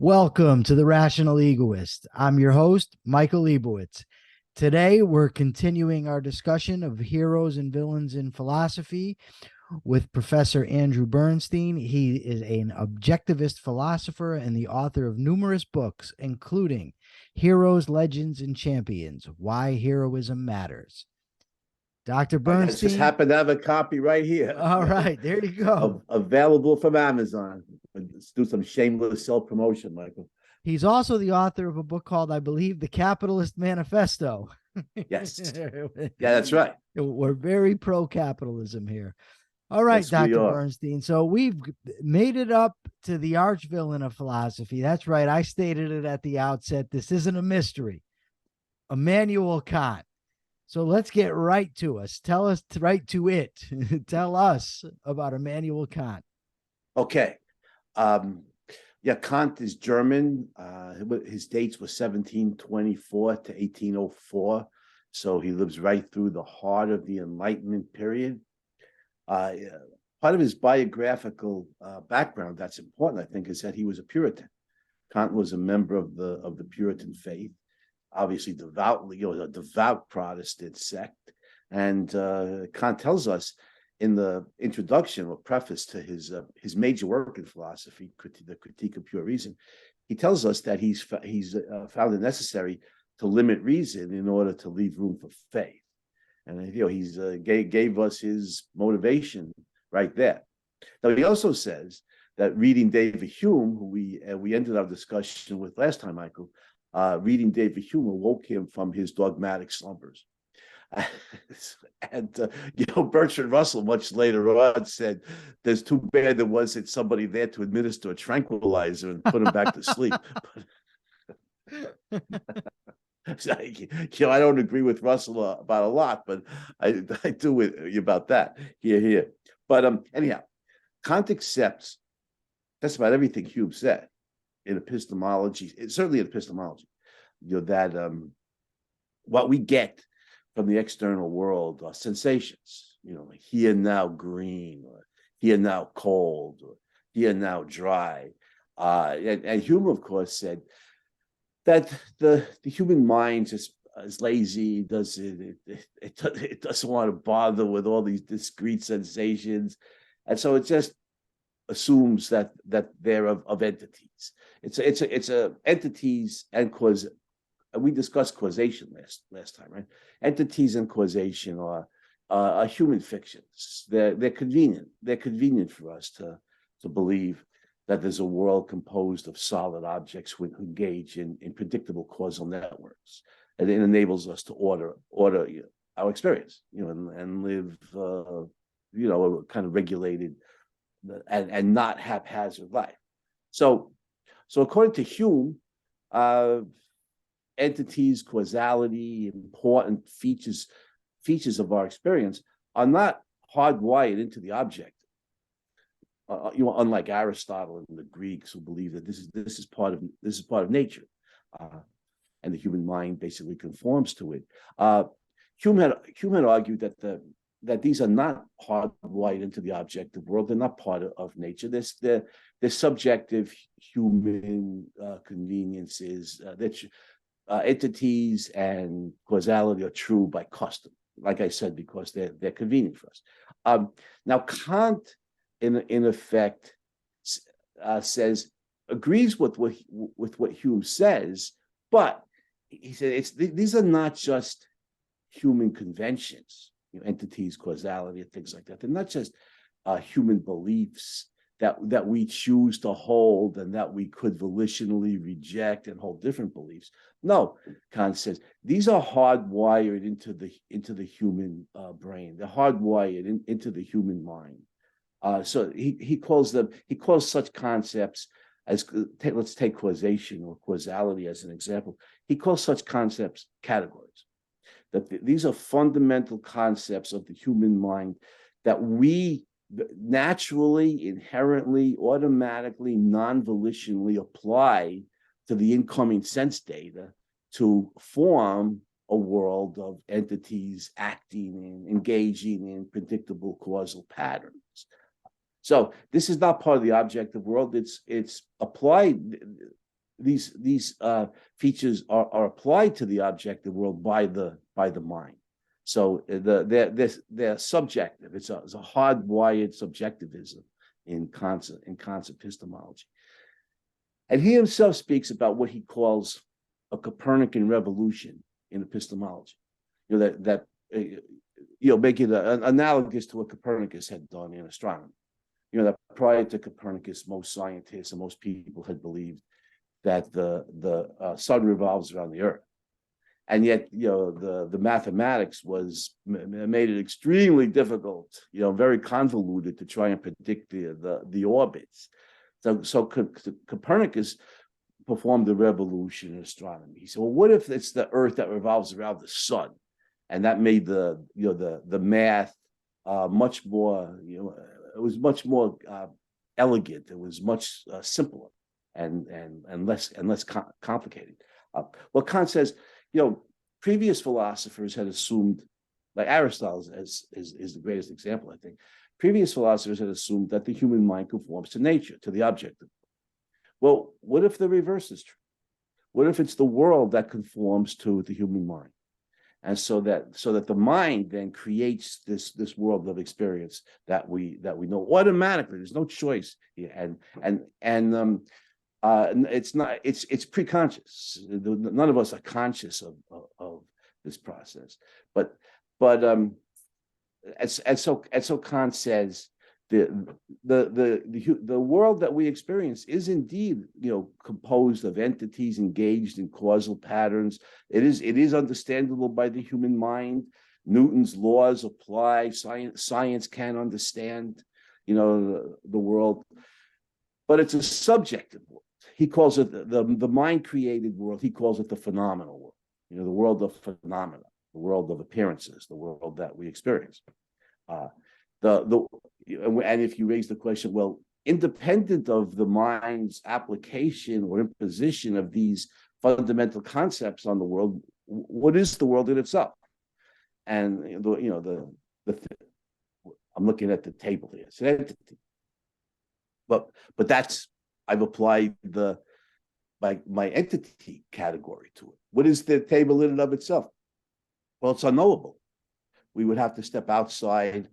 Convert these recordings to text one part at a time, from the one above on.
Welcome to The Rational Egoist. I'm your host, Michael Leibowitz. Today, we're continuing our discussion of heroes and villains in philosophy with Professor Andrew Bernstein. He is an objectivist philosopher and the author of numerous books, including Heroes, Legends, and Champions, Why Heroism Matters. Dr. Bernstein. I just happen to have a copy right here. All right, there you go. Available from Amazon. Let's do some shameless self-promotion, Michael. He's also the author of a book called, I believe, The Capitalist Manifesto. Yes. Yeah, that's right. We're very pro-capitalism here. All right, Yes, Dr. Bernstein. So we've made it up to the arch villain of philosophy. That's right. I stated it at the outset. This isn't a mystery. Immanuel Kant. So let's get right to us. Tell us right to it. Tell us about Immanuel Kant. Okay. Kant is German. His dates were 1724 to 1804. So he lives right through the heart of the Enlightenment period. Part of his biographical background that's important, I think, is that he was a Puritan. Kant was a member of the Puritan faith, obviously devoutly, a devout Protestant sect. And Kant tells us in the introduction or preface to his major work in philosophy, the Critique of Pure Reason, he tells us that he's found it necessary to limit reason in order to leave room for faith. And he's gave us his motivation right there. Now he also says that reading David Hume, who we ended our discussion with last time, Michael, reading David Hume awoke him from his dogmatic slumbers. And Bertrand Russell much later on said, "There's too bad there wasn't somebody there to administer a tranquilizer and put him back to sleep." I don't agree with Russell about a lot, but I do with you about that. Here. But anyhow, Kant accepts just about everything Hume said in epistemology, certainly in epistemology. That what we get from the external world are sensations, like here now green, or here now cold, or here now dry. And Hume, of course, said that the human mind is lazy, it doesn't want to bother with all these discrete sensations, and so it just assumes that they're of entities. It's a entities and cause. We discussed causation last time, right? Entities and causation are human fictions. They're convenient. They're convenient for us to believe that there's a world composed of solid objects who engage in predictable causal networks, and it enables us to order our experience, and live, a kind of regulated and not haphazard life. So according to Hume, entities, causality, important features of our experience are not hardwired into the object. Unlike Aristotle and the Greeks, who believe that this is part of nature, and the human mind basically conforms to it. Hume had argued that these are not hardwired into the objective world. They're not part of nature. They're subjective human conveniences. Entities and causality are true by custom, like I said, because they're convenient for us. Now Kant, in effect, agrees with what Hume says, but he said these are not just human conventions, entities, causality, and things like that. They're not just human beliefs that we choose to hold and that we could volitionally reject and hold different beliefs. No, Kant says these are hardwired into the human brain. They're hardwired into the human mind. So he calls such concepts as, let's take causation or causality as an example. He calls such concepts categories. That these are fundamental concepts of the human mind that we naturally, inherently, automatically, non-volitionally apply to the incoming sense data to form a world of entities acting and engaging in predictable causal patterns. So this is not part of the objective world. It's applied. features are applied to the objective world by the mind. So they're subjective. It's a hardwired subjectivism in Kant's epistemology. And he himself speaks about what he calls a Copernican revolution in epistemology. Make it analogous to what Copernicus had done in astronomy. That prior to Copernicus, most scientists and most people had believed that the sun revolves around the earth. And yet, the mathematics made it extremely difficult, very convoluted to try and predict the orbits. So Copernicus performed a revolution in astronomy. He said, well, what if it's the earth that revolves around the sun? And that made the math much more, it was much more elegant. It was much simpler and less complicated. Well, Kant says, previous philosophers had assumed, like Aristotle is the greatest example, I think. Previous philosophers had assumed that the human mind conforms to nature, to the objective. Well, what if the reverse is true? What if it's the world that conforms to the human mind? And so that the mind then creates this world of experience that we know automatically. There's no choice, and it's preconscious. None of us are conscious of this process, but so Kant says the world that we experience is indeed composed of entities engaged in causal patterns. It is understandable by the human mind. Newton's laws apply. Science can understand the world, but it's a subjective world. He calls it the mind created world. He calls it the phenomenal world. The world of phenomena, the world of appearances, the world that we experience. And if you raise the question, well, independent of the mind's application or imposition of these fundamental concepts on the world, what is the world in itself? And I'm looking at the table here. It's an entity, but I've applied my entity category to it. What is the table in and of itself? Well, it's unknowable. We would have to step outside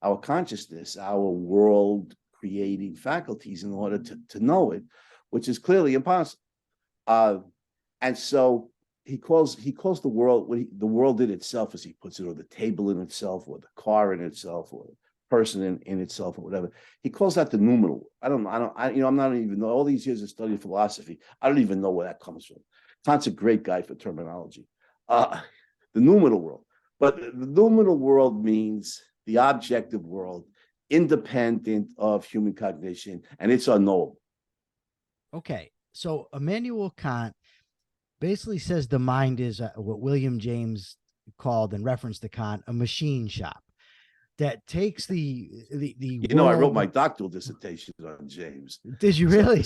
our consciousness, our world creating faculties in order to know it, which is clearly impossible. And so he calls the world the world in itself, as he puts it, or the table in itself, or the car in itself, or the person in itself, or whatever. He calls that the noumenal. I'm not even know all these years of studying philosophy. I don't even know where that comes from. Kant's a great guy for terminology. The noumenal world, but the noumenal world means the objective world, independent of human cognition, and it's unknowable. Okay, so Emmanuel Kant basically says the mind is what William James called, in reference to Kant, a machine shop that takes the I wrote my doctoral dissertation on James. Did you really?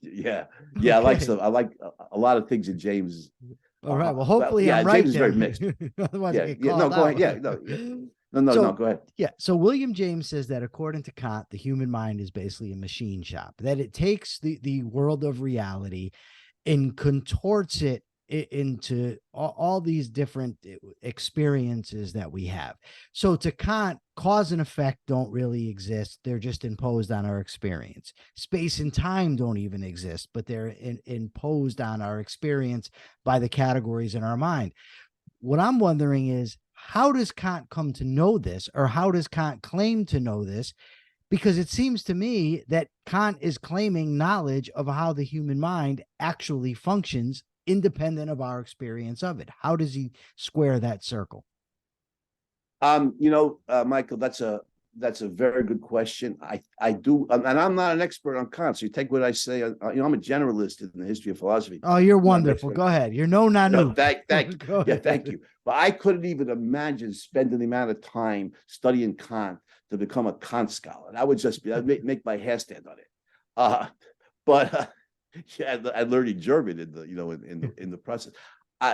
Yeah. Okay. I like a lot of things in James. All right. Well, hopefully I'm right. James is very mixed. Otherwise, I get go called ahead. out. No, go ahead. Yeah. So William James says that according to Kant, the human mind is basically a machine shop, that it takes the world of reality and contorts it into all these different experiences that we have. So to Kant, cause and effect don't really exist. They're just imposed on our experience. Space and time don't even exist, but they're imposed on our experience by the categories in our mind. What I'm wondering is, how does Kant come to know this, or how does Kant claim to know this? Because it seems to me that Kant is claiming knowledge of how the human mind actually functions, independent of our experience of it. How does he square that circle? Michael, that's a very good question. I do, and I'm not an expert on Kant, so you take what I say. I'm a generalist in the history of philosophy. Oh, you're wonderful. Go ahead. You're no nanu. Thank you. Yeah, thank you. But I couldn't even imagine spending the amount of time studying Kant to become a Kant scholar. That would just make my hair stand on it. But I learned German in the process.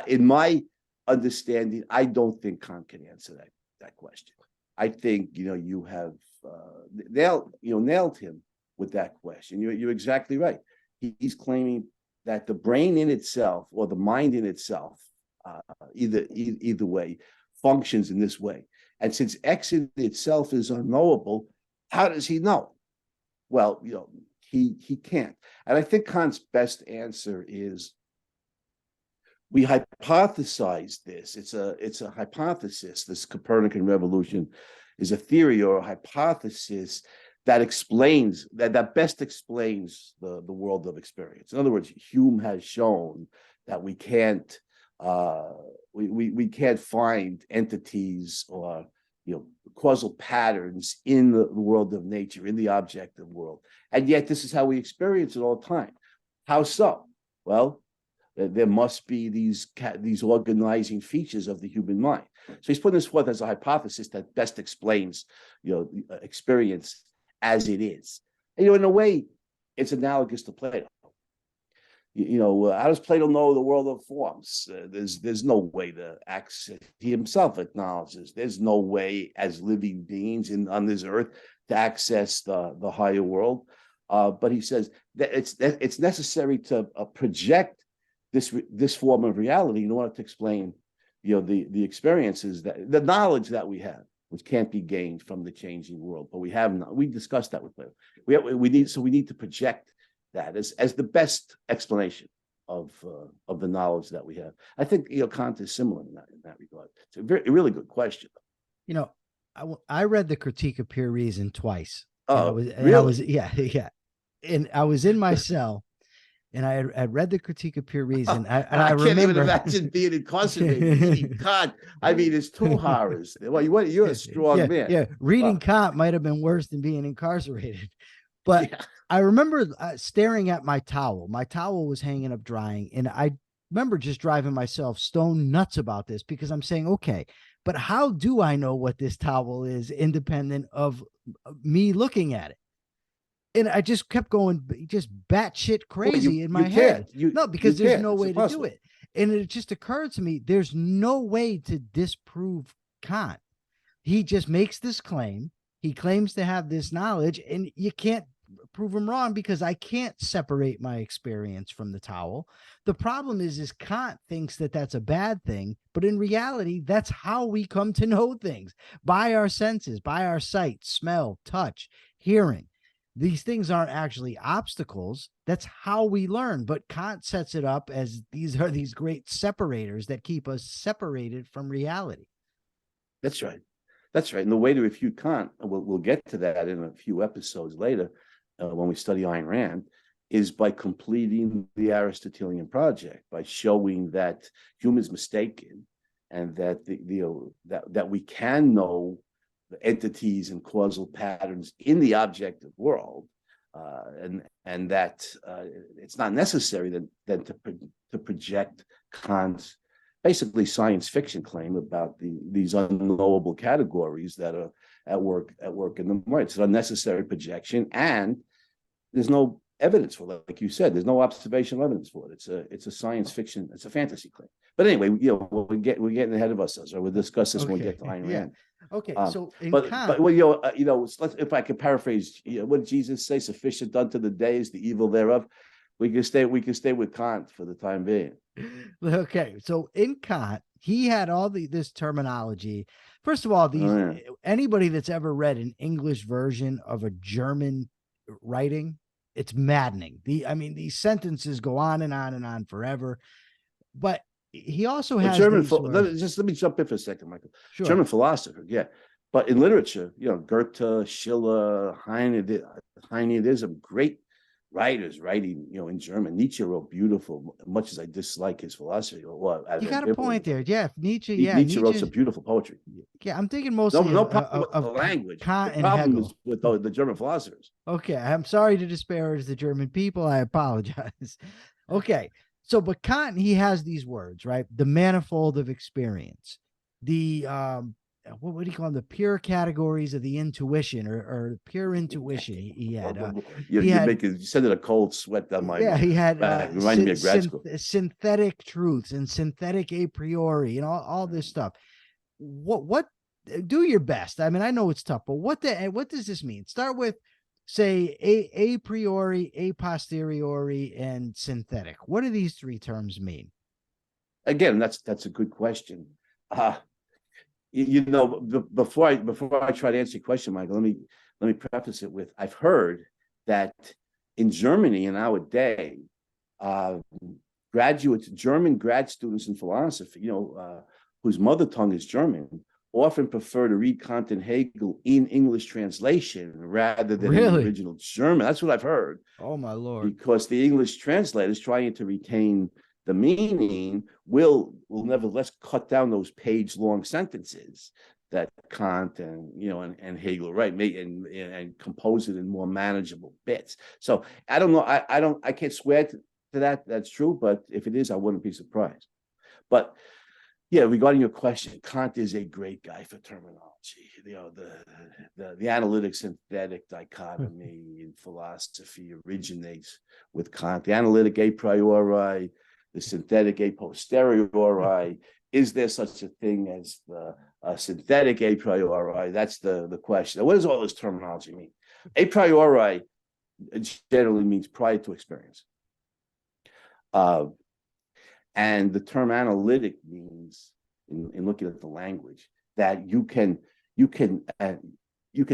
In my understanding, I don't think Kant can answer that question. I think you have nailed him with that question. You're exactly right. He's claiming that the brain in itself or the mind in itself, either way, functions in this way. And since X in itself is unknowable, how does he know? Well, he can't. And I think Kant's best answer is we hypothesize this. It's a hypothesis. This Copernican revolution is a theory or a hypothesis that explains that best explains the world of experience. In other words, Hume has shown that we can't find entities or causal patterns in the world of nature, in the objective world, and yet this is how we experience it all the time. How so? Well, there must be these organizing features of the human mind. So he's putting this forth as a hypothesis that best explains experience as it is. And, in a way, it's analogous to Plato. How does Plato know the world of forms? There's no way to access. He himself acknowledges there's no way as living beings on this earth to access the higher world. But he says that it's necessary to project this form of reality in order to explain the experiences, that the knowledge that we have, which can't be gained from the changing world. But we discussed that with Plato. We need to project that as the best explanation of the knowledge that we have. I think Kant is similar in that regard. It's a really good question. I read the Critique of Pure Reason twice. Oh, really? Yeah. And I was in my cell, and I had read the Critique of Pure Reason. I can't remember, even imagine being incarcerated reading Kant. I mean, it's two horrors. Well, you're a strong man. Yeah, reading Kant might have been worse than being incarcerated. But yeah. I remember staring at my towel. My towel was hanging up drying, and I remember just driving myself stone nuts about this, because I'm saying, okay, but how do I know what this towel is independent of me looking at it? And I just kept going, just batshit crazy in my head. Because there's no way to do it. And it just occurred to me, there's no way to disprove Kant. He just makes this claim. He claims to have this knowledge, and you can't prove him wrong, because I can't separate my experience from the towel. The problem is Kant thinks that that's a bad thing, but in reality, that's how we come to know things, by our senses, by our sight, smell, touch, hearing. These things aren't actually obstacles. That's how we learn. But Kant sets it up as these are these great separators that keep us separated from reality. That's right. That's right. And the way to refute Kant, we'll get to that in a few episodes later, when we study Ayn Rand, is by completing the Aristotelian project, by showing that Hume is mistaken, and that that we can know the entities and causal patterns in the objective world, and that it's not necessary then to project Kant's basically science fiction claim about these unknowable categories that are at work in the mind. It's an unnecessary projection, and there's no evidence for it. Like you said, there's no observational evidence for it. It's a science fiction, it's a fantasy claim. But anyway, we're getting ahead of ourselves. Right? We'll discuss this when we get to Ayn Rand. Okay, so Kant, if I could paraphrase, what did Jesus say? Sufficient unto the day is the evil thereof. We can stay with Kant for the time being. Okay, so in Kant, he had all this terminology. First of all, anybody that's ever read an English version of a German writing, it's maddening. These sentences go on and on and on forever. But he also has German. Let me jump in for a second, Michael. Sure. German philosopher, yeah. But in literature, Goethe, Schiller, Heine, there's some great writers writing, in German. Nietzsche wrote beautiful, much as I dislike his philosophy. Well, you got a point there. Yeah, Nietzsche wrote some beautiful poetry. Yeah, I'm thinking mostly no problem with the language. Kant the problem and is with the German philosophers. Okay, I'm sorry to disparage the German people. I apologize. Okay, so but Kant, he has these words, right? The manifold of experience, the what do you call them? The pure categories of the intuition, or pure intuition. He had. You send it a cold sweat down my. Yeah, he had. Reminded me of grad school. Synthetic truths and synthetic a priori, all this stuff. What? Do your best. I know it's tough, but what does this mean? Start with say a priori, a posteriori, and synthetic. What do these three terms mean? Again, that's a good question. Before I try to answer your question, Michael, let me preface it with, I've heard that in Germany in our day, German grad students in philosophy, whose mother tongue is German, often prefer to read Kant and Hegel in English translation rather than in the original German. That's what I've heard. Oh my Lord! Because the English translators trying to retain the meaning will nevertheless cut down those page-long sentences that Kant and Hegel write, and compose it in more manageable bits. So I don't know. I can't swear to that. That's true, but if it is, I wouldn't be surprised. But yeah, regarding your question, Kant is a great guy for terminology. The analytic synthetic dichotomy in philosophy originates with Kant. The analytic a priori, the synthetic a posteriori. Is there such a thing as the synthetic a priori? That's the question. What does all this terminology mean? A priori generally means prior to experience. And the term analytic means, in looking at the language, that you can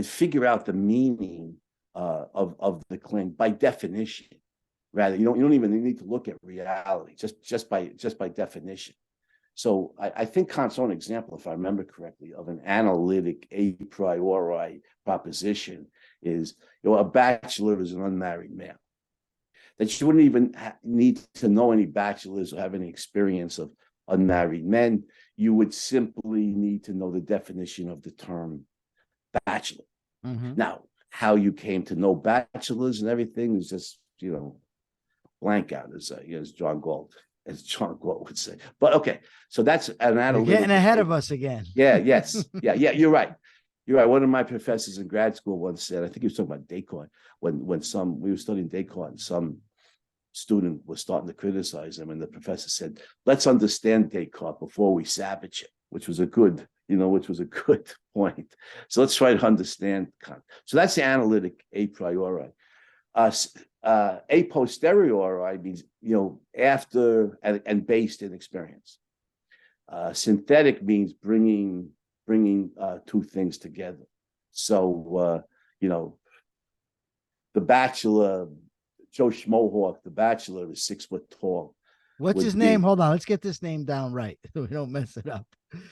figure out the meaning of the claim by definition. Rather, you don't even need to look at reality, just by definition. So I think Kant's own example, if I remember correctly, of an analytic a priori proposition is, a bachelor is an unmarried male. That you wouldn't even need to know any bachelors or have any experience of unmarried men. You would simply need to know the definition of the term bachelor. Mm-hmm. Now, how you came to know bachelors and everything is just, blank out, as John Galt would say. But okay, so that's an analytic. You're getting ahead of us again. Yes. You're right. You're right. One of my professors in grad school once said, I think he was talking about Descartes, when we were studying Descartes, and some student was starting to criticize him, and the professor said, let's understand Descartes before we savage him, which was a good point. So let's try to understand Kant. So that's the analytic a priori. A posteriori means, after and based in experience. Synthetic means bringing two things together. So, the bachelor, Joe Schmohawk, the bachelor, is 6 foot tall. What's his name? Hold on. Let's get this name down right so we don't mess it up.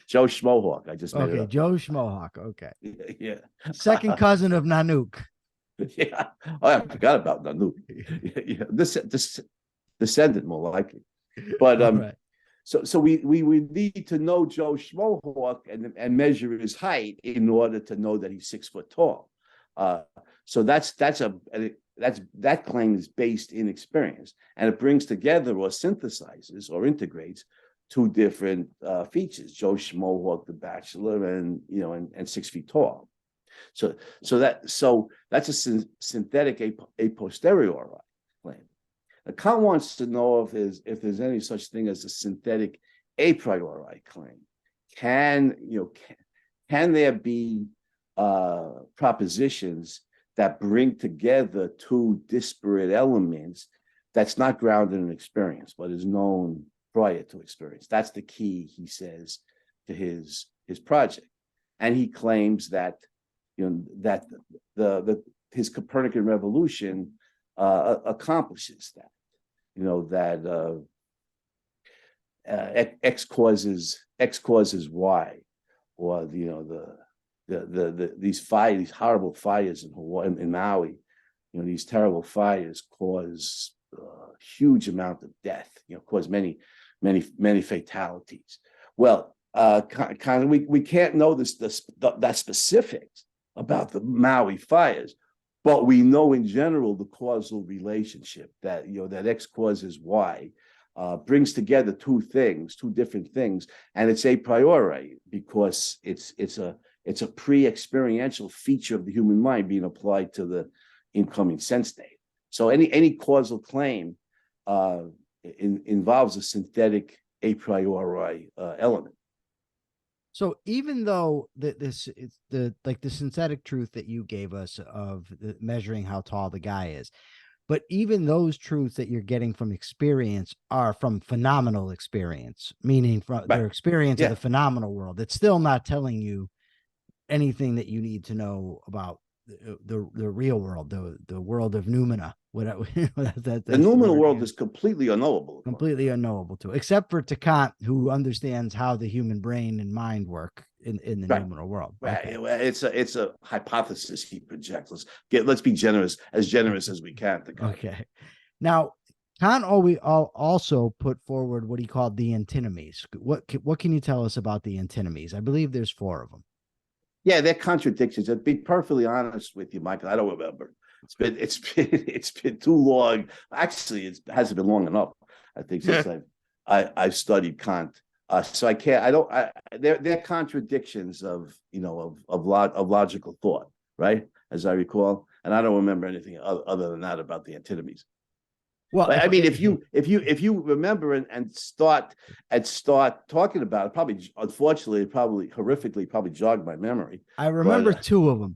Joe Schmohawk. I just made it up. Joe Schmohawk. Okay. Yeah. Second cousin of Nanook. Yeah. Oh, I forgot about Nanook. Yeah. This descendant, more likely. But right. So we need to know Joe Schmohawk and measure his height in order to know that he's 6 foot tall. So that claim is based in experience, and it brings together or synthesizes or integrates two different features: Joe Schmohawk, the bachelor, and 6 feet tall. So that's a synthetic a posteriori claim. Now, Kant wants to know if there's any such thing as a synthetic a priori claim. Can there be propositions that bring together two disparate elements that's not grounded in experience, but is known prior to experience? That's the key, he says, to his project. And he claims that his Copernican revolution accomplishes that. X causes Y, or these horrible fires in Hawaii, in Maui. These terrible fires cause a huge amount of death. Cause many fatalities. Well, we can't know that specifics about the Maui fires, but we know in general the causal relationship that that X causes Y, brings together two different things, and it's a priori because it's a pre-experiential feature of the human mind being applied to the incoming sense state. So any causal claim involves a synthetic a priori element. So even though this is the like the synthetic truth that you gave us of measuring how tall the guy is, but even those truths that you're getting from experience are from phenomenal experience, meaning from Right. their experience of Yeah. the phenomenal world. It's still not telling you anything that you need to know about the real world, the world of noumena. Whatever The that's the noumenal word. world is completely unknowable. Completely unknowable to, except for to Kant, who understands how the human brain and mind work in the Right. noumenal world. Right. Okay. It's a hypothesis he projects. Let's be generous as we can to God. Okay. Now, Kant always also put forward what he called the antinomies. What can you tell us about the antinomies? I believe there's four of them. Yeah, they're contradictions. To be perfectly honest with you, Michael, I don't remember. It's been too long. Actually, it hasn't been long enough. I think since I've studied Kant. So I can't. I don't. They're contradictions of of logical thought, right? As I recall, and I don't remember anything other than that about the antinomies. Well, But I mean, if you remember and start talking about it, probably unfortunately, probably horrifically, probably jogged my memory. I remember But two of them.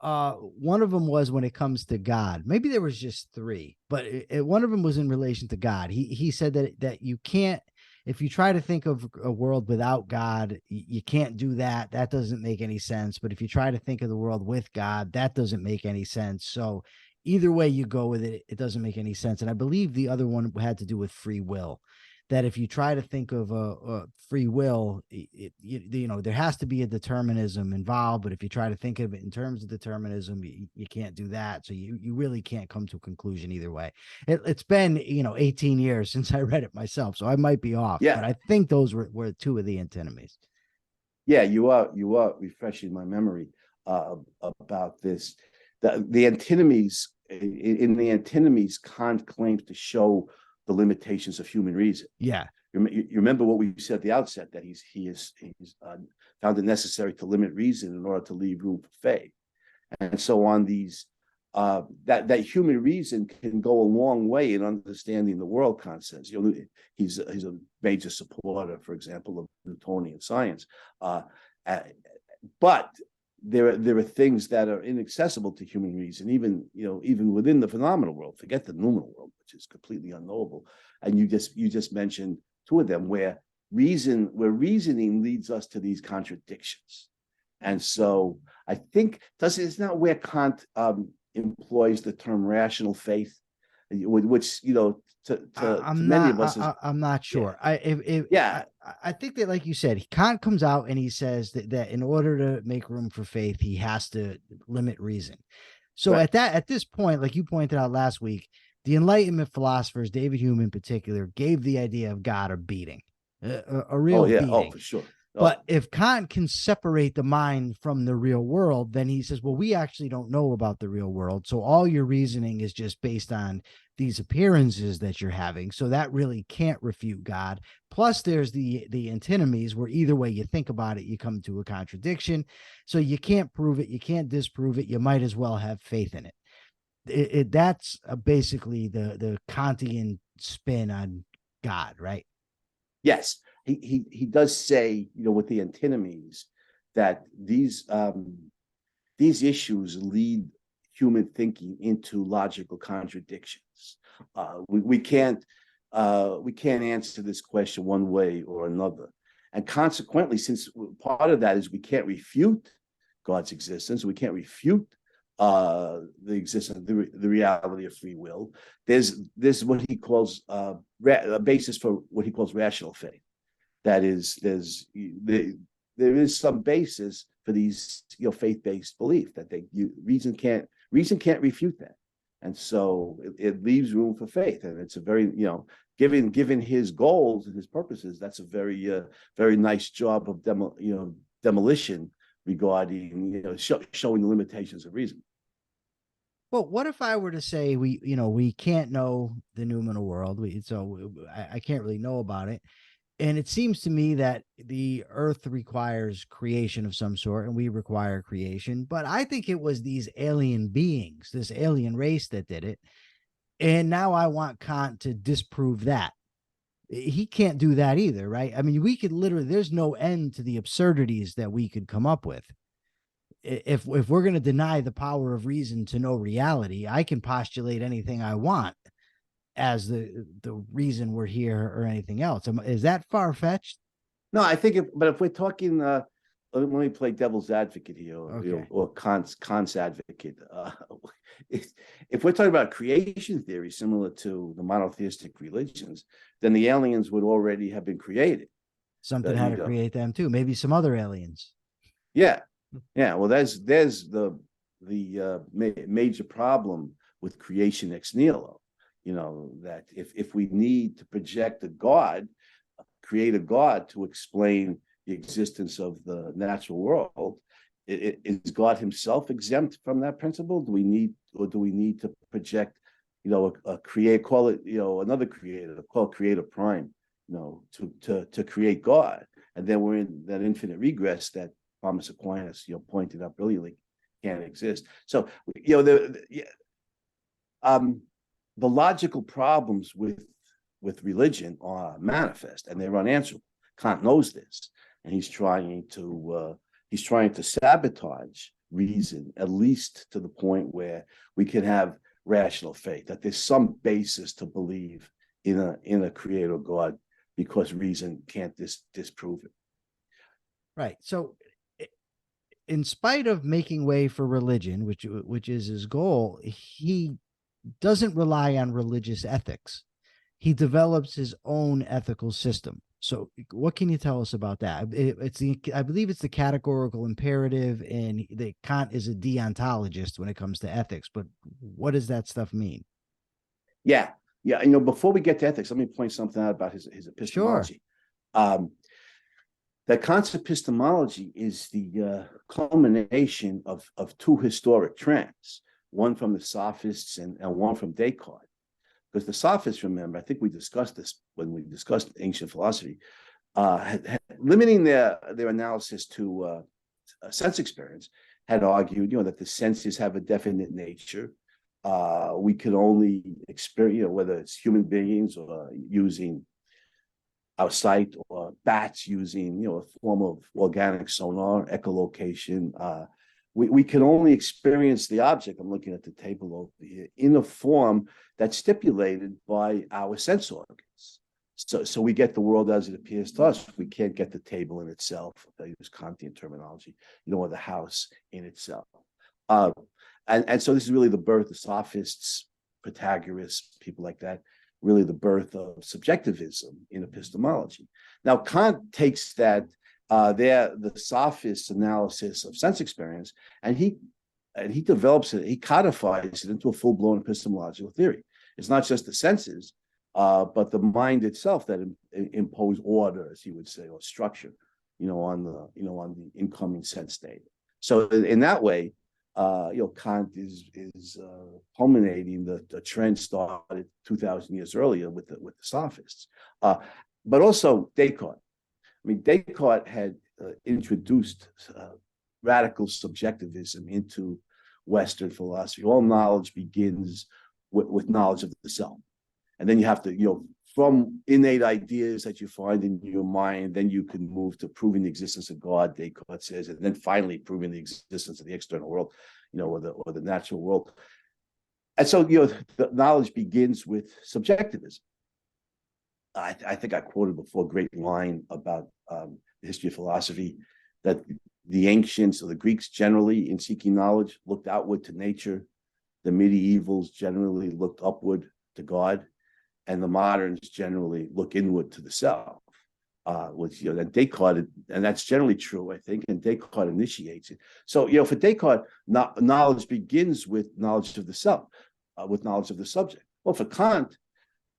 One of them was when it comes to God. Maybe there was just three, but one of them was in relation to God. He said that you can't, if you try to think of a world without God, you can't do that. That doesn't make any sense. But if you try to think of the world with God, that doesn't make any sense. So either way you go with it, it doesn't make any sense. And I believe the other one had to do with free will. That if you try to think of a free will, there has to be a determinism involved. But if you try to think of it in terms of determinism, you can't do that. So you really can't come to a conclusion either way. It's been 18 years since I read it myself, so I might be off. yeah, But I think those were two of the antinomies. yeah, you are refreshing my memory about this. The antinomies in the antinomies, Kant claims to show the limitations of human reason. Yeah, You remember what we said at the outset, that he's found it necessary to limit reason in order to leave room for faith, and so on. These that human reason can go a long way in understanding the world concepts. He's a major supporter, for example, of Newtonian science, but there are things that are inaccessible to human reason, even within the phenomenal world. Forget the noumenal world, which is completely unknowable. And you just mentioned two of them where reasoning leads us to these contradictions. And so I think it's not where Kant employs the term rational faith, which to many of us is, I'm not sure. yeah. I think that, like you said, Kant comes out and he says that in order to make room for faith, he has to limit reason. So Right. at this point, like you pointed out last week, the Enlightenment philosophers, David Hume in particular, gave the idea of God a beating, a Oh real yeah. Oh, beating. for sure. But Oh, if Kant can separate the mind from the real world, then he says, well, we actually don't know about the real world. So all your reasoning is just based on these appearances that you're having. So that really can't refute God. Plus, there's the antinomies where either way you think about it, you come to a contradiction. So you can't prove it. You can't disprove it. You might as well have faith in it. That's basically the Kantian spin on God, right? yes, he does say, with the antinomies, that these issues lead human thinking into logical contradictions. We can't answer this question one way or another, and consequently, since part of that is we can't refute God's existence, we can't refute the existence, the reality of free will. There's what he calls a basis for what he calls rational faith. That is, there is some basis for these faith-based belief that reason can't refute that, and so it leaves room for faith, and it's a very given his goals and his purposes, that's a very nice job of demolition regarding showing the limitations of reason. Well, what if I were to say we can't know the noumenal world, so I can't really know about it, and it seems to me that the Earth requires creation of some sort, and we require creation, but I think it was these alien beings, this alien race that did it, and now I want Kant to disprove that. He can't do that either, right? I mean, we could literally, there's no end to the absurdities that we could come up with. If we're going to deny the power of reason to know reality, I can postulate anything I want as the reason we're here or anything else. Is that far-fetched? No, I think if we're talking, let me play devil's advocate here, Okay. or Kant's advocate. If we're talking about creation theory, similar to the monotheistic religions, then the aliens would already have been created. Something had to create them too. Maybe some other aliens. Yeah, yeah. Well, there's the major problem with creation ex nihilo. That if we need to project a God, create a God to explain the existence of the natural world, is God himself exempt from that principle? Do we need to project, call it, another creator, call it creator prime, to create God? And then we're in that infinite regress that Thomas Aquinas, pointed out brilliantly, can't exist. So, the logical problems with religion are manifest, and they're unanswerable. Kant knows this, and he's trying to sabotage reason, at least to the point where we can have rational faith, that there's some basis to believe in a creator God, because reason can't disprove it. Right. So, in spite of making way for religion, which is his goal, he doesn't rely on religious ethics. He develops his own ethical system. So what can you tell us about that? I believe it's the categorical imperative, and Kant is a deontologist when it comes to ethics, but what does that stuff mean? Yeah. Before we get to ethics, let me point something out about his epistemology. Sure. That Kant's epistemology is the culmination of two historic trends, one from the Sophists and one from Descartes. Because the Sophists, remember, I think we discussed this when we discussed ancient philosophy, had limiting their analysis to sense experience, had argued, that the senses have a definite nature. We can only experience, whether it's human beings or using our sight, or bats using, a form of organic sonar, echolocation. We can only experience the object, I'm looking at the table over here, in a form that's stipulated by our sense organs. So we get the world as it appears to us. We can't get the table in itself, if I use Kantian terminology, or the house in itself. And so this is really the birth of Sophists, Pythagoras, people like that, really the birth of subjectivism in epistemology. Now, Kant takes that, the Sophist analysis of sense experience, and he develops it, he codifies it into a full-blown epistemological theory. It's not just the senses, but the mind itself that impose order, as he would say, or structure, on the incoming sense state. So in that way, Kant is culminating the trend started 2,000 years earlier with the Sophists, but also Descartes. I mean, Descartes had introduced radical subjectivism into Western philosophy. All knowledge begins with knowledge of the self, and then you have to, from innate ideas that you find in your mind, then you can move to proving the existence of God, Descartes says, and then finally proving the existence of the external world, or the natural world. And so, the knowledge begins with subjectivism. I think I quoted before a great line about the history of philosophy, that the ancients, or the Greeks generally, in seeking knowledge, looked outward to nature. The medievals generally looked upward to God, and the moderns generally look inward to the self. Which, and Descartes, and that's generally true, I think, and Descartes initiates it. So, for Descartes, knowledge begins with knowledge of the self, with knowledge of the subject. Well, for Kant,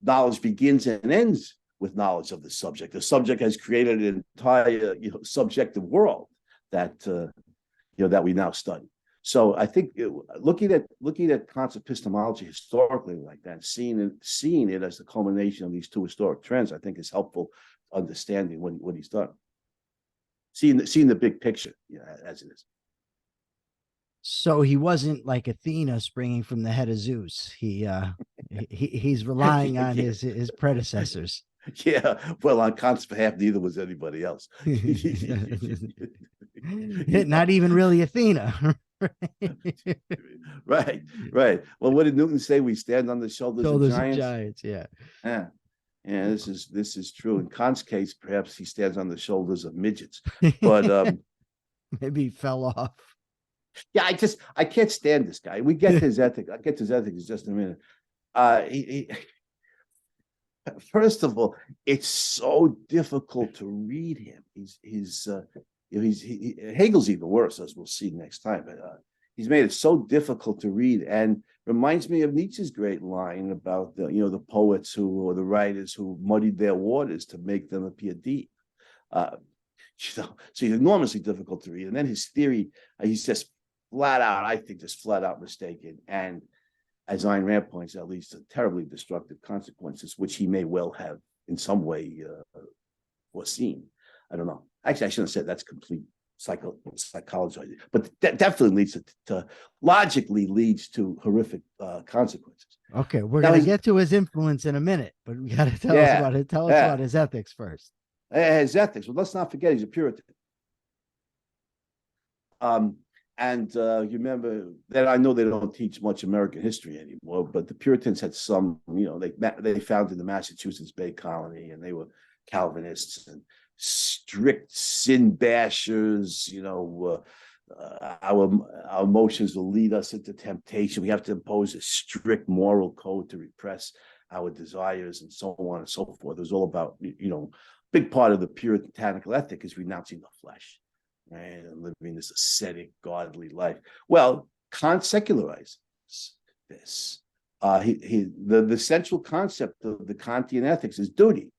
knowledge begins and ends with knowledge of the subject. The subject has created an entire, subjective world that that we now study. So I think looking at Kant's epistemology historically like that, seeing it as the culmination of these two historic trends, I think is helpful to understanding what he's done. Seeing the big picture, as it is. So he wasn't like Athena springing from the head of Zeus. He's relying on his predecessors. Yeah, well, on Kant's behalf, neither was anybody else. Not even really Athena. Right, right. Well, what did Newton say? We stand on the shoulders of Shoulders of giants. giants, yeah. Yeah, yeah. This is true. In Kant's case, perhaps he stands on the shoulders of midgets. But Maybe he fell off. yeah, I can't stand this guy. We get to his ethics. I'll get to his ethics in just a minute. First of all, it's so difficult to read him. Hegel's even worse, as we'll see next time. But he's made it so difficult to read, and reminds me of Nietzsche's great line about the poets or the writers who muddied their waters to make them appear deep. So he's enormously difficult to read. And then his theory, he's just flat out mistaken. And as Ayn Rand points out, leads to terribly destructive consequences, which he may well have in some way foreseen. I don't know. Actually, I shouldn't have said that's complete psychology, but that definitely logically leads to horrific consequences. Okay, we're going to get to his influence in a minute, but we got to tell us about it. Tell us about his ethics first. His ethics. Well, let's not forget he's a Puritan. And you remember that I know they don't teach much American history anymore, but the Puritans had some, they founded the Massachusetts Bay Colony, and they were Calvinists and strict sin bashers. Our emotions will lead us into temptation. We have to impose a strict moral code to repress our desires, and so on and so forth. It was all about, big part of the puritanical ethic is renouncing the flesh, right, and living this ascetic, godly life. Well, Kant secularizes this. The central concept of the Kantian ethics is duty.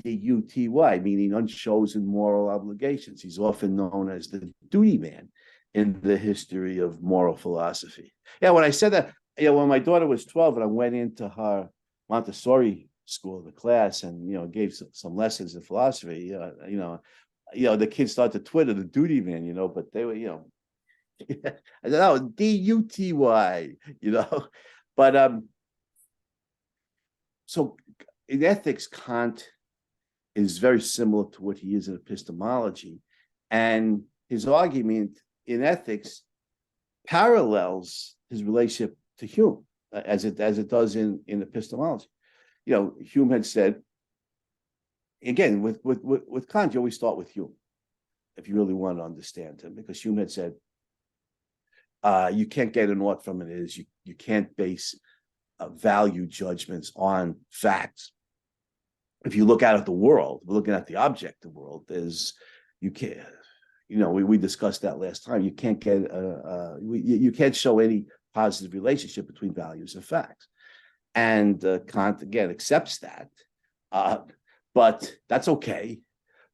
D-U-T-Y, meaning unchosen moral obligations. He's often known as the duty man in the history of moral philosophy. Yeah, when I said that, when my daughter was 12 and I went into her Montessori school, the class, and gave some lessons in philosophy, the kids started to Twitter the duty man, but they were, I said, oh, D-U-T-Y, but so in ethics, Kant is very similar to what he is in epistemology, and his argument in ethics parallels his relationship to Hume as it does in epistemology. Hume had said, again, with Kant, you always start with Hume if you really want to understand him, because Hume had said, you can't get an ought from an is. You can't base value judgments on facts. If you look out at the world, we're looking at the objective world, we discussed that last time. You can't get you can't show any positive relationship between values and facts. And Kant, again, accepts that. But that's okay,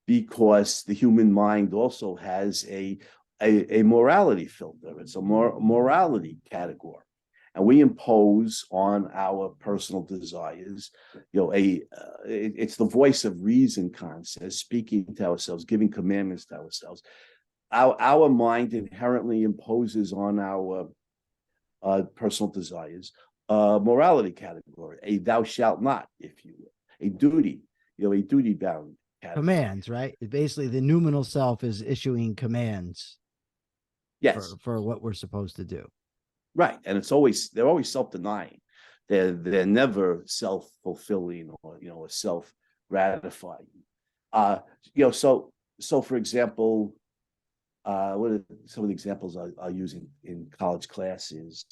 because the human mind also has a morality filter. It's a morality category. And we impose on our personal desires, it's the voice of reason, Kant says, speaking to ourselves, giving commandments to ourselves. Our mind inherently imposes on our personal desires morality category, a thou shalt not, if you will, a duty, a duty bound category. Commands, right? Basically, the noumenal self is issuing commands. Yes, for what we're supposed to do. Right, and they're always self-denying. They're never self-fulfilling or self-gratifying. So for example, what are some of the examples I'll use in college classes?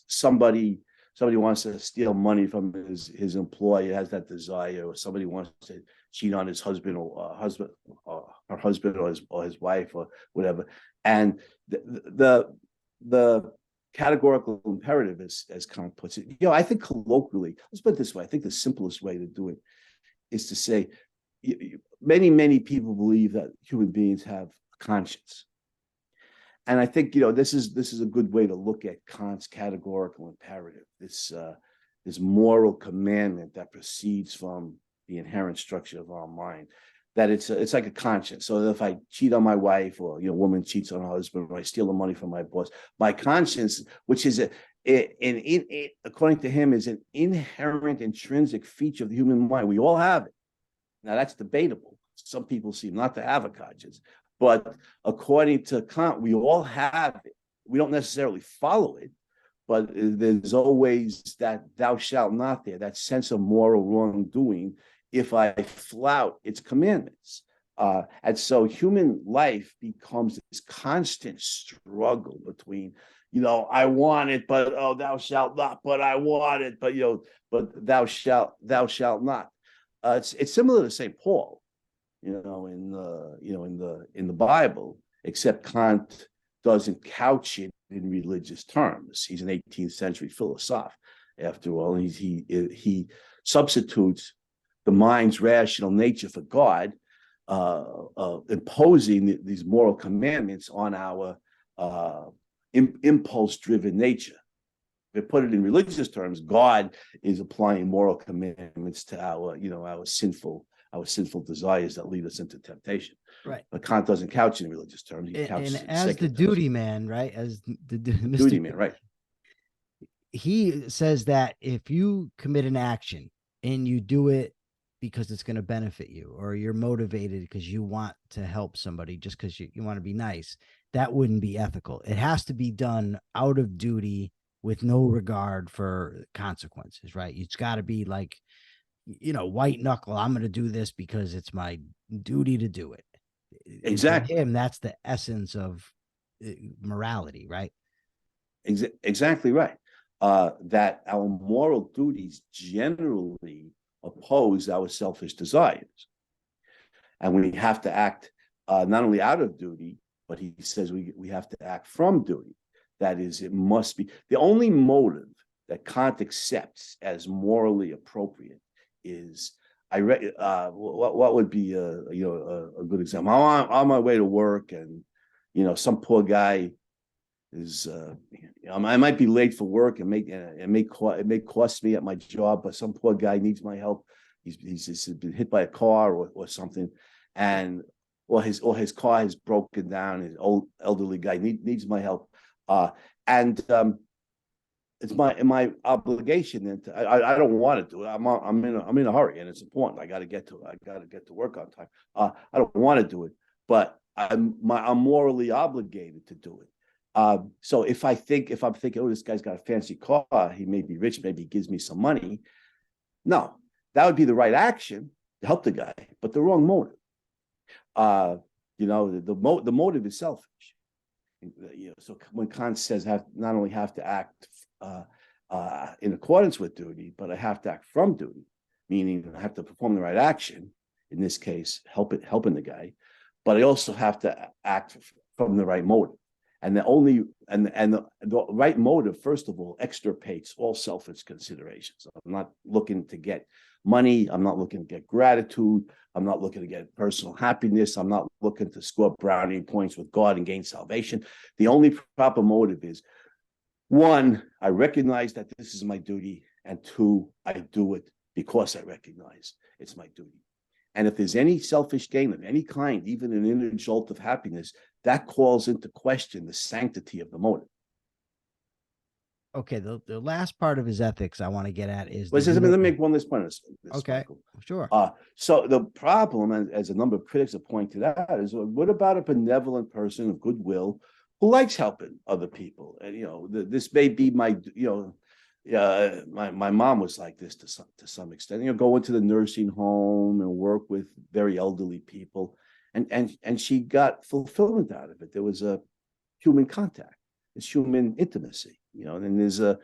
Somebody wants to steal money from his employer, has that desire, or somebody wants to cheat on his husband or her husband or his wife or whatever. And the categorical imperative, as Kant puts it, I think colloquially, let's put it this way, I think the simplest way to do it is to say, many people believe that human beings have a conscience. And I think, this is a good way to look at Kant's categorical imperative, this moral commandment that proceeds from the inherent structure of our mind, that it's like a conscience. So that if I cheat on my wife, or a woman cheats on her husband, or I steal the money from my boss, my conscience, which is according to him, is an inherent intrinsic feature of the human mind. We all have it. Now that's debatable. Some people seem not to have a conscience, but according to Kant, we all have it. We don't necessarily follow it, but there's always that thou shalt not there, that sense of moral wrongdoing if I flout its commandments. And so human life becomes this constant struggle between, I want it, but thou shalt not, but I want it, but but thou shalt not. It's similar to St. Paul, in the Bible, except Kant doesn't couch it in religious terms. He's an 18th century philosopher, after all, and he substitutes the mind's rational nature for God, imposing these moral commandments on our impulse-driven nature. If we put it in religious terms, God is applying moral commandments to our sinful desires that lead us into temptation. Right. But Kant doesn't couch it in religious terms. He couches it in as the duty man, right? As the duty man, right? He says that if you commit an action and you do it because it's going to benefit you, or you're motivated because you want to help somebody just because you want to be nice, that wouldn't be ethical. It has to be done out of duty with no regard for consequences, right? It's got to be like, white knuckle. I'm going to do this because it's my duty to do it. Exactly. For him, that's the essence of morality, right? Exactly right. That our moral duties generally oppose our selfish desires, and we have to act not only out of duty, but he says we have to act from duty. That is, it must be the only motive that Kant accepts as morally appropriate is what would be a good example. I'm on my way to work, and some poor guy is I might be late for work, and it may cost me at my job, but some poor guy needs my help. He's been hit by a car or something, and his car has broken down. His old elderly guy needs my help, and it's my obligation. And I don't want to do it. I'm in a hurry, and it's important. I got to get to work on time. I don't want to do it, but I'm morally obligated to do it. So if I'm thinking, this guy's got a fancy car, he may be rich, maybe he gives me some money. No, that would be the right action to help the guy, but the wrong motive. The motive is selfish. So when Kant says not only have to act in accordance with duty, but I have to act from duty, meaning I have to perform the right action. In this case, helping the guy, but I also have to act from the right motive. And the right motive, first of all, extirpates all selfish considerations. I'm not looking to get money. I'm not looking to get gratitude. I'm not looking to get personal happiness. I'm not looking to score brownie points with God and gain salvation. The only proper motive is, one, I recognize that this is my duty, and two, I do it because I recognize it's my duty. And if there's any selfish gain of any kind, even an inner jolt of happiness, that calls into question the sanctity of the motive. Okay, the last part of his ethics I want to get at is. Let me make one last point. Okay, Michael. Sure. So the problem, as a number of critics have pointed out, is what about a benevolent person of goodwill who likes helping other people? And this may be my mom was like this to some extent. Go into the nursing home and work with very elderly people, and she got fulfillment out of it. There was a human contact, there's human intimacy, and there's a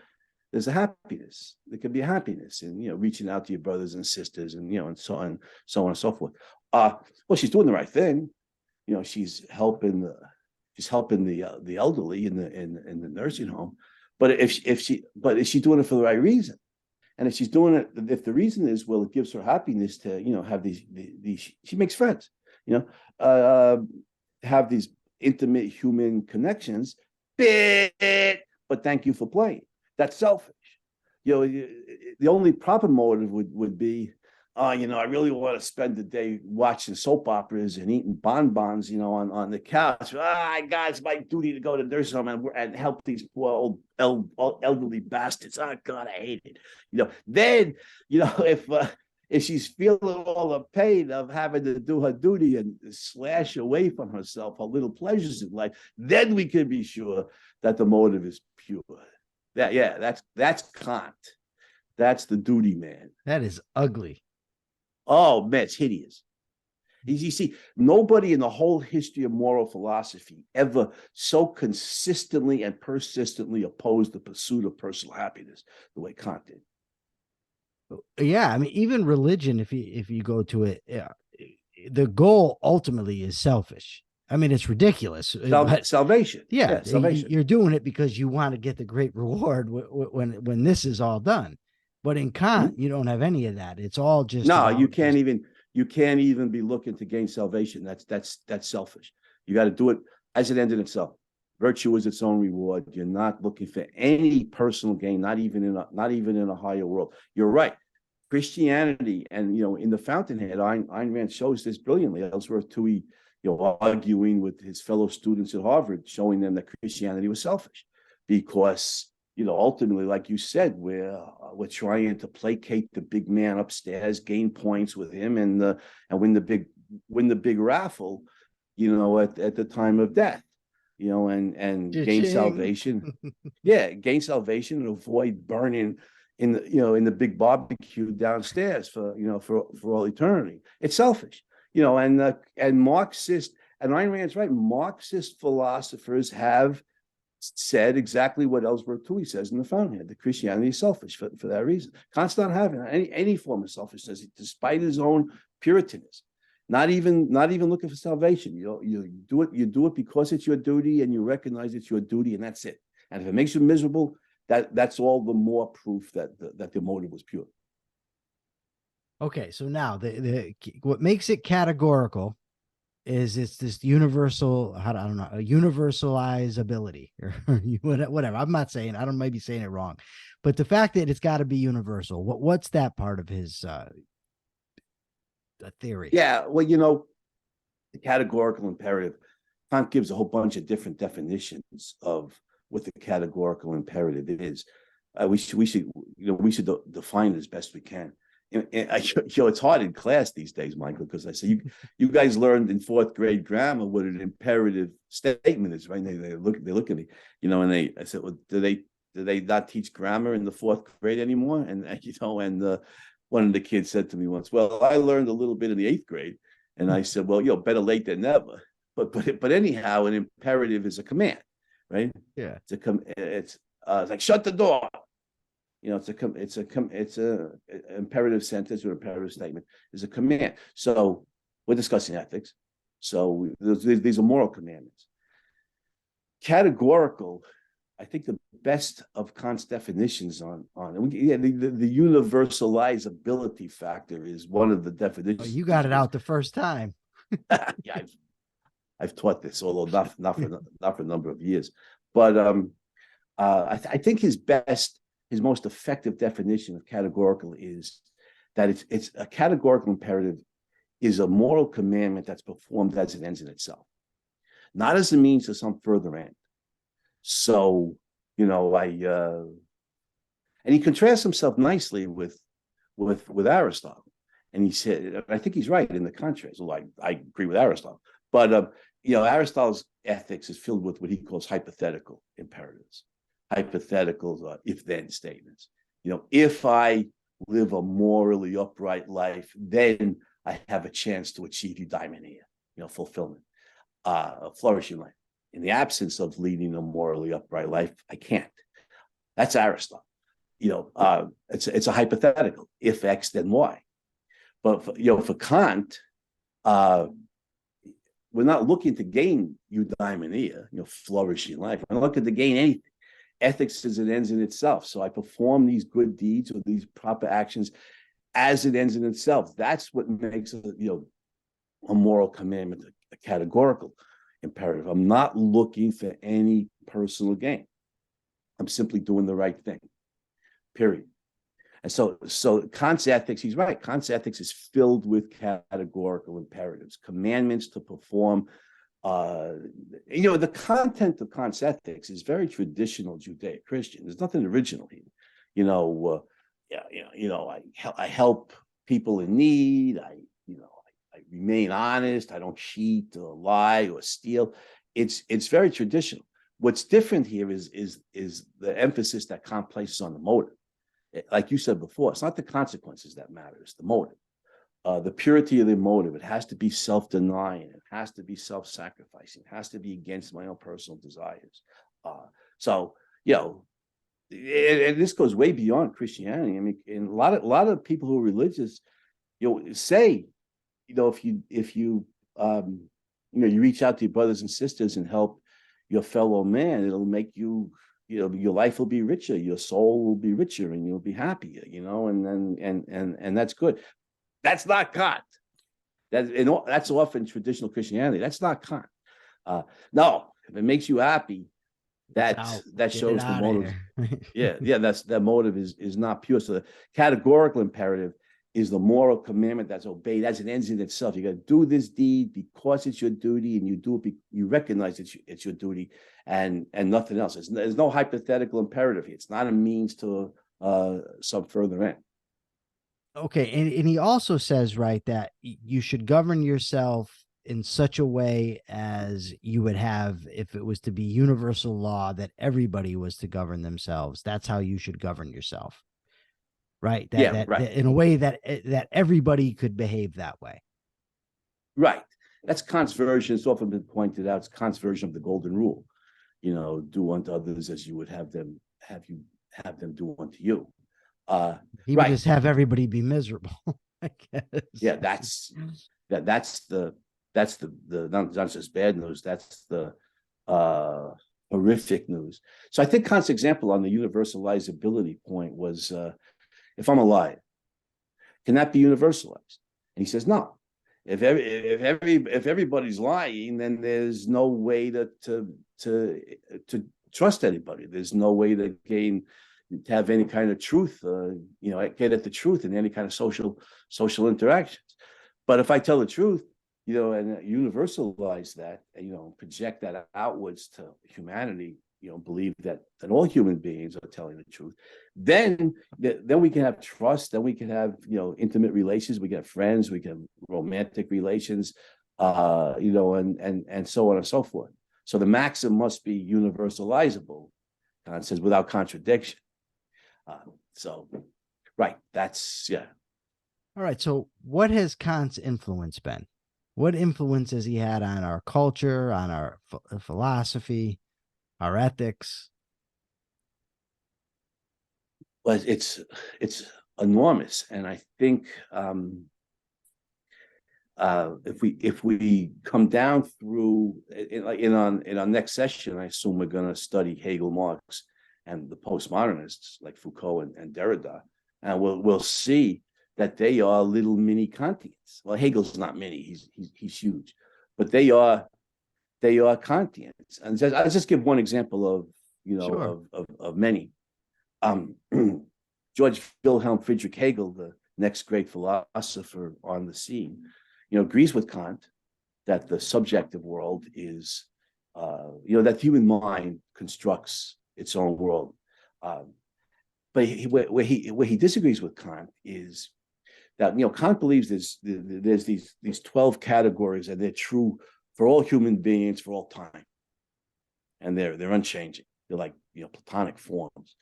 happiness. There can be a happiness in reaching out to your brothers and sisters, and so on and so forth. Well, she's doing the right thing. She's helping the elderly in the nursing home. But is she doing it for the right reason? And if she's doing it, if the reason is, well, it gives her happiness to, have these she makes friends, have these intimate human connections, but thank you for playing. That's selfish. The only proper motive would be, oh, I really want to spend the day watching soap operas and eating bonbons, on the couch. God, it's my duty to go to nursing home and help these poor old elderly bastards. Oh, God, I hate it. Then, if she's feeling all the pain of having to do her duty and slash away from herself her little pleasures in life, then we can be sure that the motive is pure. That's Kant. That's the duty man. That is ugly. Oh, man, it's hideous. You see, nobody in the whole history of moral philosophy ever so consistently and persistently opposed the pursuit of personal happiness the way Kant did. Yeah, I mean, even religion, if you go to it, the goal ultimately is selfish. I mean, it's ridiculous. Salvation. Yeah, salvation. You're doing it because you want to get the great reward when this is all done. But in Kant, you don't have any of that. It's all just you can't even be looking to gain salvation. That's selfish. You got to do it as an end in itself. Virtue is its own reward. You're not looking for any personal gain, not even in a higher world. You're right. Christianity, and in the Fountainhead, Ayn Rand shows this brilliantly. Ellsworth Toohey, arguing with his fellow students at Harvard, showing them that Christianity was selfish, because ultimately, like you said, we're trying to placate the big man upstairs, gain points with him, and win the big raffle, at the time of death. And gain salvation. Gain salvation and avoid burning in the big barbecue downstairs for all eternity. It's selfish, and Marxist, and Ayn Rand's right. Marxist philosophers have said exactly what Ellsworth Toohey says in the Fountainhead, that Christianity is selfish for that reason. Kant's not having any form of selfishness, despite his own Puritanism. Not even looking for salvation. You do it because it's your duty, and you recognize it's your duty, and that's it. And if it makes you miserable, that's all the more proof that the motive was pure. Okay, so now what makes it categorical is it's this universal, I don't know, a universalizability or whatever. I'm not saying, I don't maybe saying it wrong, but the fact that it's got to be universal. What's that part of his theory? Yeah, well, the categorical imperative, Kant gives a whole bunch of different definitions of what the categorical imperative is. We should define it as best we can. And it's hard in class these days, Michael, because I say you guys learned in fourth grade grammar what an imperative statement is, right? They look at me, and I said, well, do they not teach grammar in the fourth grade anymore? And one of the kids said to me once, well, I learned a little bit in the eighth grade. And I said, well, better late than never. But anyhow, an imperative is a command, right? Yeah. It's like, shut the door. It's a imperative sentence or imperative statement is a command. So we're discussing ethics. So these are moral commandments. Categorical, I think the best of Kant's definitions on the universalizability factor is one of the definitions. Oh, you got it out the first time. Yeah, I've taught this, although not for a number of years. But I think his most effective definition of categorical is that it's a categorical imperative is a moral commandment that's performed as it ends in itself, not as a means to some further end. So, and he contrasts himself nicely with Aristotle. And he said, I think he's right in the contrast. Well, I agree with Aristotle. But, Aristotle's ethics is filled with what he calls hypothetical imperatives. Hypothetical if-then statements. If I live a morally upright life, then I have a chance to achieve eudaimonia, fulfillment, a flourishing life. In the absence of leading a morally upright life, I can't. That's Aristotle. It's a hypothetical. If X, then Y. But for Kant, we're not looking to gain eudaimonia, flourishing life. We're not looking to gain anything. Ethics is an ends in itself. So I perform these good deeds or these proper actions as it ends in itself. That's what makes it, a moral commandment, a categorical imperative. I'm not looking for any personal gain. I'm simply doing the right thing, period. And so Kant's ethics, he's right. Kant's ethics is filled with categorical imperatives, commandments to perform. The content of Kant's ethics is very traditional Judeo-Christian. There's nothing original here. I help people in need. I remain honest. I don't cheat or lie or steal. It's very traditional. What's different here is the emphasis that Kant places on the motive. Like you said before, it's not the consequences that matter, it's the motive. The purity of the motive. It has to be self-denying. It has to be self-sacrificing. It has to be against my own personal desires. And this goes way beyond Christianity. I mean, and a lot of people who are religious, say, if you reach out to your brothers and sisters and help your fellow man, it'll make you, your life will be richer, your soul will be richer, and you'll be happier, and that's good. That's not Kant. That's often traditional Christianity. That's not Kant. No, if it makes you happy, that shows the motive. That motive is not pure. So the categorical imperative is the moral commandment that's obeyed. That's an end in itself. You got to do this deed because it's your duty, and you do it. You recognize it's your duty, and nothing else. There's no hypothetical imperative here. It's not a means to some further end. Okay, and he also says, right, that you should govern yourself in such a way as you would have if it was to be universal law that everybody was to govern themselves. That's how you should govern yourself, right? That in a way that everybody could behave that way. Right. That's Kant's version. It's often been pointed out. It's Kant's version of the golden rule. Do unto others as you would have them do unto you. He would just have everybody be miserable, I guess. Yeah, that's the not just bad news. That's the horrific news. So I think Kant's example on the universalizability point was, if I'm alive, can that be universalized? And he says no. If everybody's lying, then there's no way to trust anybody. There's no way to have any kind of truth, get at the truth in any kind of social interactions. But if I tell the truth, and universalize that, project that outwards to humanity, believe that all human beings are telling the truth, then we can have trust, then we can have, intimate relations, we can have friends, we can have romantic relations, and so on and so forth. So the maxim must be universalizable, Kant says, without contradiction. Right, that's, yeah. All right, so what has Kant's influence been? What influence has he had on our culture, on our philosophy, our ethics? Well, it's enormous, and I think if we come down through in our next session, I assume we're going to study Hegel, Marx, and the postmodernists like Foucault and Derrida, and we'll see that they are little mini Kantians. Well, Hegel's not mini; he's huge, but they are Kantians. And I'll just give one example of Sure. of many. George Wilhelm Friedrich Hegel, the next great philosopher on the scene, agrees with Kant that the subjective world is, that the human mind constructs its own world. But where he disagrees with Kant is that Kant believes there's these 12 categories, and they're true for all human beings for all time, and they're unchanging. They're like Platonic forms,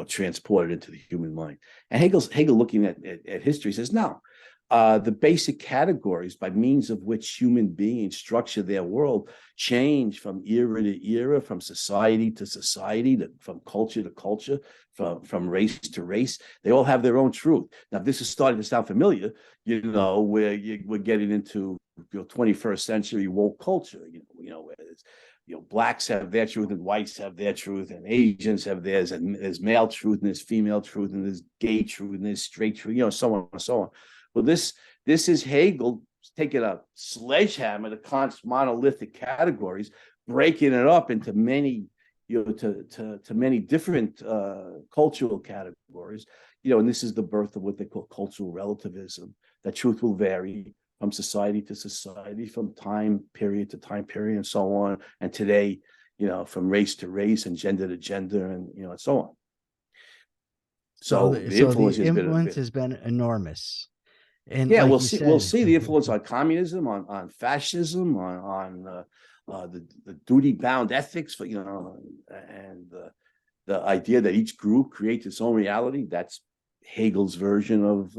transported into the human mind. And Hegel looking at history says no. The basic categories by means of which human beings structure their world change from era to era, from society to society, from culture to culture, from race to race. They all have their own truth. Now, this is starting to sound familiar, where we're getting into 21st century woke culture, where blacks have their truth and whites have their truth and Asians have theirs, and there's male truth and there's female truth and there's gay truth and there's straight truth, so on and so on. Well, this is Hegel taking a sledgehammer to Kant's monolithic categories, breaking it up into many, to many different cultural categories, philosophers, you know, and this is the birth of what they call cultural relativism, that truth will vary from society to society, from time period to time period, and so on. And today, you know, from race to race and gender to gender, and, you know, and so on. So the influence has been enormous. And yeah, like we'll you see. said, We'll see the influence on communism, on fascism, on the duty-bound ethics, for, you know, and the idea that each group creates its own reality. That's Hegel's version of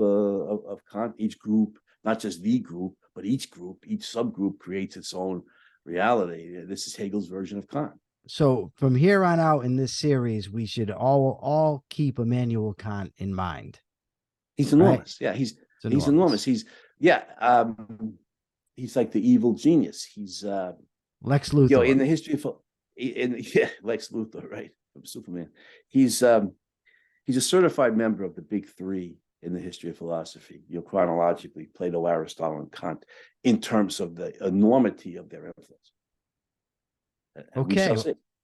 Kant. Each group, not just the group, but each group, each subgroup creates its own reality. This is Hegel's version of Kant. So from here on out in this series, we should all keep Emmanuel Kant in mind. He's enormous. Right? Yeah, he's enormous. He's like the evil genius. He's Lex Luthor. You know, in the history of Lex Luthor, right, from Superman. He's a certified member of the big three in the history of philosophy, you know, chronologically, Plato, Aristotle, and Kant, in terms of the enormity of their influence. And okay.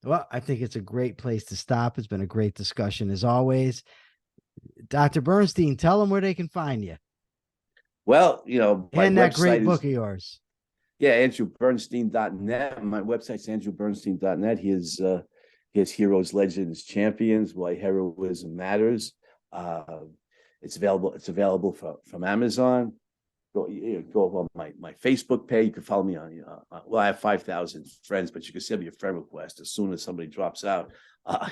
Well, I think it's a great place to stop. It's been a great discussion as always. Dr. Bernstein, tell them where they can find you. Well, you know, and that great book of yours. Yeah, AndrewBernstein.net. My website's AndrewBernstein.net. His Heroes, Legends, Champions, Why Heroism Matters. It's available from Amazon. Go on my Facebook page. You can follow me on. Well, I have 5,000 friends, but you can send me a friend request as soon as somebody drops out.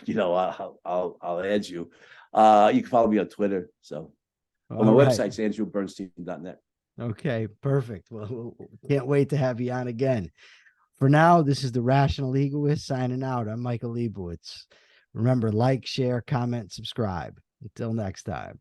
You know, I'll add you. You can follow me on Twitter. So, my website's AndrewBernstein.net. Okay, perfect. Well, can't wait to have you on again. For now, this is the Rational Egoist signing out. I'm Michael Leibowitz. Remember, like, share, comment, subscribe. Until next time.